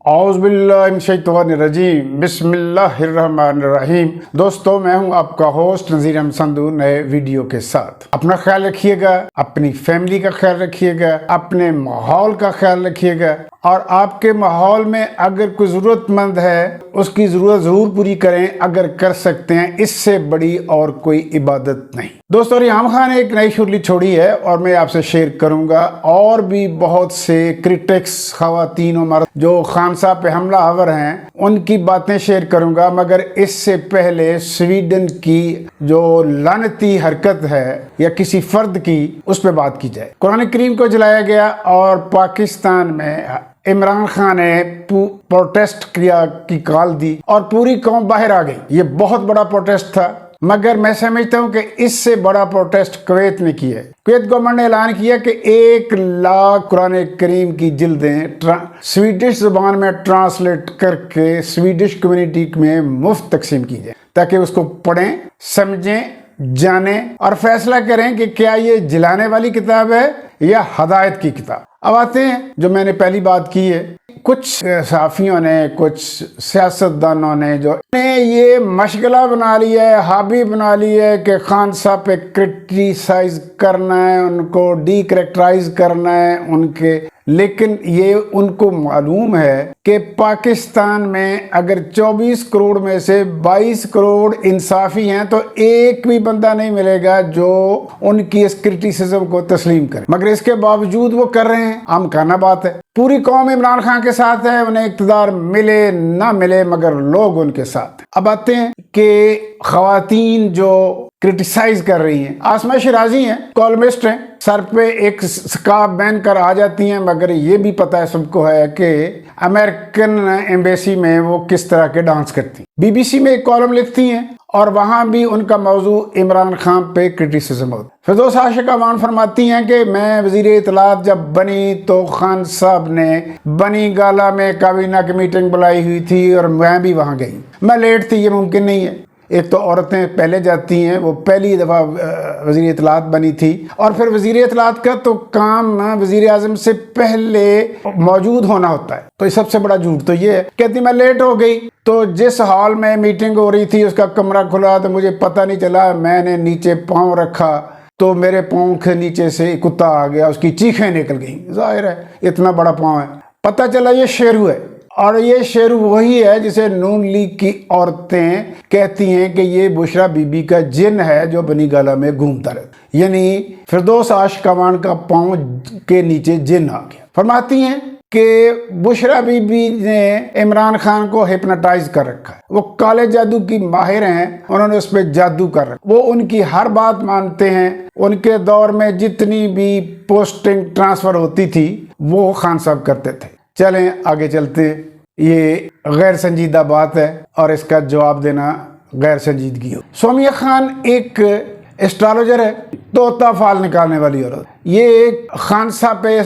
औज़ुबिल्लाहिमिनश्शैतानिर्रजीम बिस्मिल्लाहिर्रहमानिर्रहीम। दोस्तों, मैं हूं आपका होस्ट नज़ीर अहमद संधू नए वीडियो के साथ। अपना ख्याल रखिएगा, अपनी फैमिली का ख्याल रखिएगा, अपने माहौल का ख्याल रखिएगा और आपके माहौल में अगर कोई ज़रूरतमंद है उसकी ज़रूरत ज़रूर पूरी करें अगर कर सकते हैं। इससे बड़ी और कोई इबादत नहीं। दोस्तों, रिहाम खान ने एक नई शुरली छोड़ी है और मैं आपसे शेयर करूंगा। और भी बहुत से क्रिटिक्स ख़वातीन और मर्द जो खान साहब पे हमला आवर हैं उनकी बातें शेयर करूंगा, मगर इससे पहले स्वीडन की जो लानती हरकत है या किसी फर्द की, उस पर बात की जाए। कुरान करीम को जलाया गया और पाकिस्तान में इमरान खान ने प्रोटेस्ट किया की कॉल दी और पूरी कौम बाहर आ गई। ये बहुत बड़ा प्रोटेस्ट था, मगर मैं समझता हूँ कि इससे बड़ा प्रोटेस्ट कुवैत ने किया है। कुवैत गवर्नमेंट ने ऐलान किया कि 1 लाख कुरान करीम की जिल्दें स्वीडिश जुबान में ट्रांसलेट करके स्वीडिश कम्युनिटी में मुफ्त तकसीम की जाए ताकि उसको पढ़ें, समझें, जानें और फैसला करें कि क्या ये जलाने वाली किताब है या हदायत की किताब। अब आते हैं जो मैंने पहली बात की है। कुछ सहाफ़ियों ने, कुछ सियासतदानों ने जो ये मशगला बना लिया है, हॉबी बना ली है कि खान साहब पे क्रिटिसाइज करना है, उनको डी करैक्टराइज करना है उनके, लेकिन ये उनको मालूम है कि पाकिस्तान में अगर 24 करोड़ में से 22 करोड़ इंसाफी हैं तो एक भी बंदा नहीं मिलेगा जो उनकी इस क्रिटिसिज्म को तस्लीम करे, मगर इसके बावजूद वो कर रहे हैं। आम खाना बात है, पूरी कौम इमरान खान के साथ है, उन्हें इक़्तिदार मिले ना मिले मगर लोग उनके साथ हैं। अब आते हैं कि ख़वातीन जो क्रिटिसाइज कर रही हैं, आसमा शिराजी हैं, कॉलमिस्ट हैं, सर पे एक स्कार्फ बैन कर आ जाती हैं, मगर ये भी पता है सबको है कि अमेरिकन एम्बेसी में वो किस तरह के डांस करती हैं। बीबीसी में एक कॉलम लिखती हैं और वहाँ भी उनका मौजू इमरान खान पे क्रिटिसिज्म होता है। फिरदौस आशिक अमान फरमाती हैं कि मैं वज़ीर इत्तलात जब बनी तो खान साहब ने बनी गाला में काबीना की मीटिंग बुलाई हुई थी और मैं भी वहाँ गई। मैं लेट थी, ये मुमकिन नहीं है। एक तो औरतें पहले जाती हैं, वो पहली दफ़ा वज़ीर इत्तलात बनी थी और फिर वज़ीर इत्तलात का तो काम वज़ीर आज़म से पहले मौजूद होना होता है। तो सबसे बड़ा झूठ तो ये है। कहती मैं लेट हो गई तो जिस हॉल में मीटिंग हो रही थी उसका कमरा खुला तो मुझे पता नहीं चला, मैंने नीचे पाँव रखा तो मेरे पाँव के नीचे से कुत्ता आ गया, उसकी चीखें निकल गई। जाहिर है इतना बड़ा पाँव है। पता चला ये शेरू है और ये शेरू वही है जिसे नून लीग की औरतें कहती हैं कि ये बुशरा बीबी का जिन है जो बनी गाला में घूमता रहता, यानी फिरदौस आशिक अमान का पाँव के नीचे जिन आ गया। फरमाती हैं कि बुशरा बीबी ने इमरान खान को हिप्नोटाइज कर रखा है, वो काले जादू की माहिर हैं, उन्होंने उस पर जादू कर रखा, वो उनकी हर बात मानते हैं। उनके दौर में जितनी भी पोस्टिंग ट्रांसफ़र होती थी वो खान साहब करते थे। चलें आगे चलते। ये गैर संजीदा बात है और इसका जवाब देना गैर संजीदगी हो। सोमिया खान एक एस्ट्रोलॉजर है, तोता फाल निकालने वाली औरत। ये खान साहब पे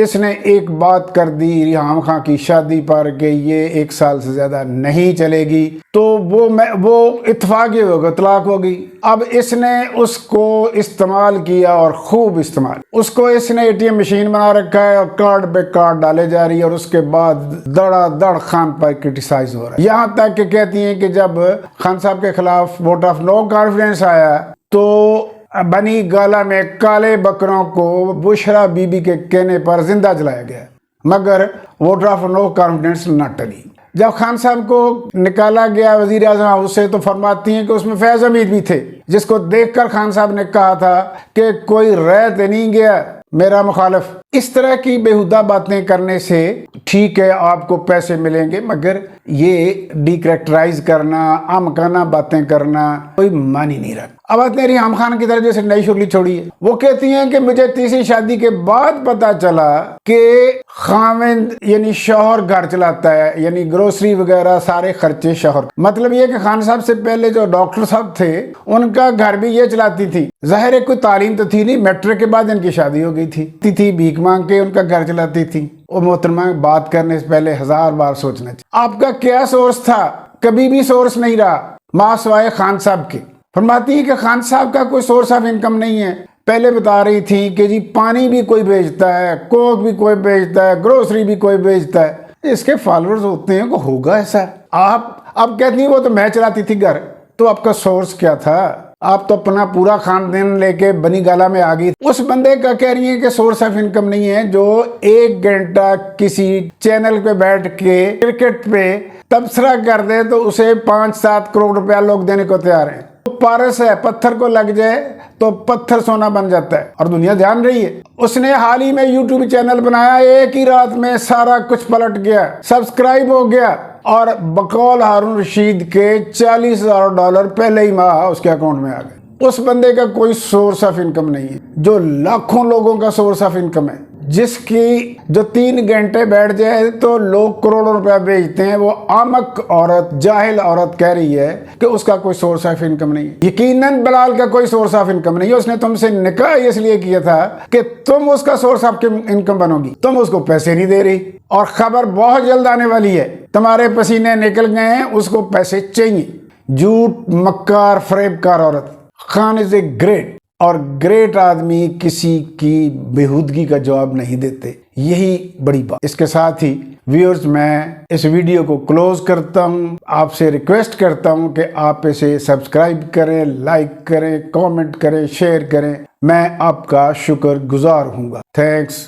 इसने एक बात कर दी रिहाम खान की शादी पर कि ये 1 साल से ज़्यादा नहीं चलेगी, तो वो इत्तफाक़ होगा, तलाक होगी। अब इसने उसको इस्तेमाल किया और खूब इस्तेमाल। उसको इसने ATM मशीन बना रखा है और कार्ड पे कार्ड डाले जा रही है और उसके बाद दड़ खान पर क्रिटिसाइज हो रहा है। यहाँ तक कि कहती हैं कि जब खान साहब के खिलाफ वोट ऑफ नो कॉन्फिडेंस आया तो बनी गाला में काले बकरों को बुशरा बीबी के कहने पर जिंदा जलाया गया, मगर वोट ऑफ नो कॉन्फिडेंस न टली। जब खान साहब को निकाला गया वजीर आज़म हाउस से तो फरमाती हैं कि उसमें फैज़ हमीद भी थे, जिसको देखकर खान साहब ने कहा था कि कोई रह तो नहीं गया मेरा मुखालिफ। इस तरह की बेहुदा बातें करने से ठीक है आपको पैसे मिलेंगे, मगर ये डिकरेक्टराइज करना, आमकाना बातें करना कोई मान ही नहीं रहा। अब आते हैं रिहाम खान की तरफ, जैसे नई शुरली छोड़ी है। वो कहती हैं कि मुझे तीसरी शादी के बाद पता चला कि खाविंद यानी शौहर घर चलाता है, यानी ग्रोसरी वगैरह सारे खर्चे शौहर। मतलब ये कि खान साहब से पहले जो डॉक्टर साहब थे उनका घर भी ये चलाती थी। जाहिर है कोई तालीम तो थी नहीं, मैट्रिक के बाद इनकी शादी हो गई थी भीख मांग के उनका घर चलाती थी। वो मोहतरमा बात करने से पहले 1000 बार सोचना चाहिए। आपका क्या सोर्स था? कभी भी सोर्स नहीं रहा मां सिवाय खान साहब के। फरमाती है कि खान साहब का कोई सोर्स ऑफ इनकम नहीं है। पहले बता रही थी कि जी पानी भी कोई बेचता है, कोक भी कोई बेचता है, ग्रोसरी भी कोई बेचता है। اس کے فالوورز ہوتے ہیں، کو ہوگا ایسا؟ آپ کہتی ہیں وہ تو میں چلاتی تھی گھر، تو آپ کا سورس کیا تھا؟ آپ تو اپنا پورا خاندان لے کے بنی گالا میں آ گئی۔ اس بندے کا کہہ رہی ہے کہ سورس آف انکم نہیں ہے، جو 1 گھنٹہ کسی چینل پہ بیٹھ کے کرکٹ پہ تبصرہ کر دے تو اسے 5-7 کروڑ روپیہ لوگ دینے کو تیار ہیں۔ پارس ہے، پتھر کو لگ جائے تو پتھر سونا بن جاتا ہے، اور دنیا جان رہی ہے۔ اس نے حال ہی میں یوٹیوب چینل بنایا، ایک ہی رات میں سارا کچھ پلٹ گیا، سبسکرائب ہو گیا، اور بقول ہارون رشید کے $40,000 پہلے ہی ماہ اس کے اکاؤنٹ میں آ گئے۔ اس بندے کا کوئی سورس آف انکم نہیں ہے، جو لاکھوں لوگوں کا سورس آف انکم ہے، جس کی جو 3 گھنٹے بیٹھ جائے تو لوگ کروڑوں روپیہ بیچتے ہیں۔ وہ احمق عورت، جاہل عورت کہہ رہی ہے کہ اس کا کوئی سورس آف انکم نہیں ہے۔ یقیناً بلال کا کوئی سورس آف انکم نہیں ہے، اس نے تم سے نکاح اس لیے کیا تھا کہ تم اس کا سورس آف انکم بنو گی، تم اس کو پیسے نہیں دے رہی، اور خبر بہت جلد آنے والی ہے، تمہارے پسینے نکل گئے ہیں، اس کو پیسے چاہیے۔ جھوٹ، مکار، فریب کار عورت۔ خان از اے گریٹ، اور گریٹ آدمی کسی کی بےہودگی کا جواب نہیں دیتے، یہی بڑی بات۔ اس کے ساتھ ہی ویورز، میں اس ویڈیو کو کلوز کرتا ہوں۔ آپ سے ریکویسٹ کرتا ہوں کہ آپ اسے سبسکرائب کریں، لائک کریں، کامنٹ کریں، شیئر کریں۔ میں آپ کا شکر گزار ہوں گا۔ تھینکس۔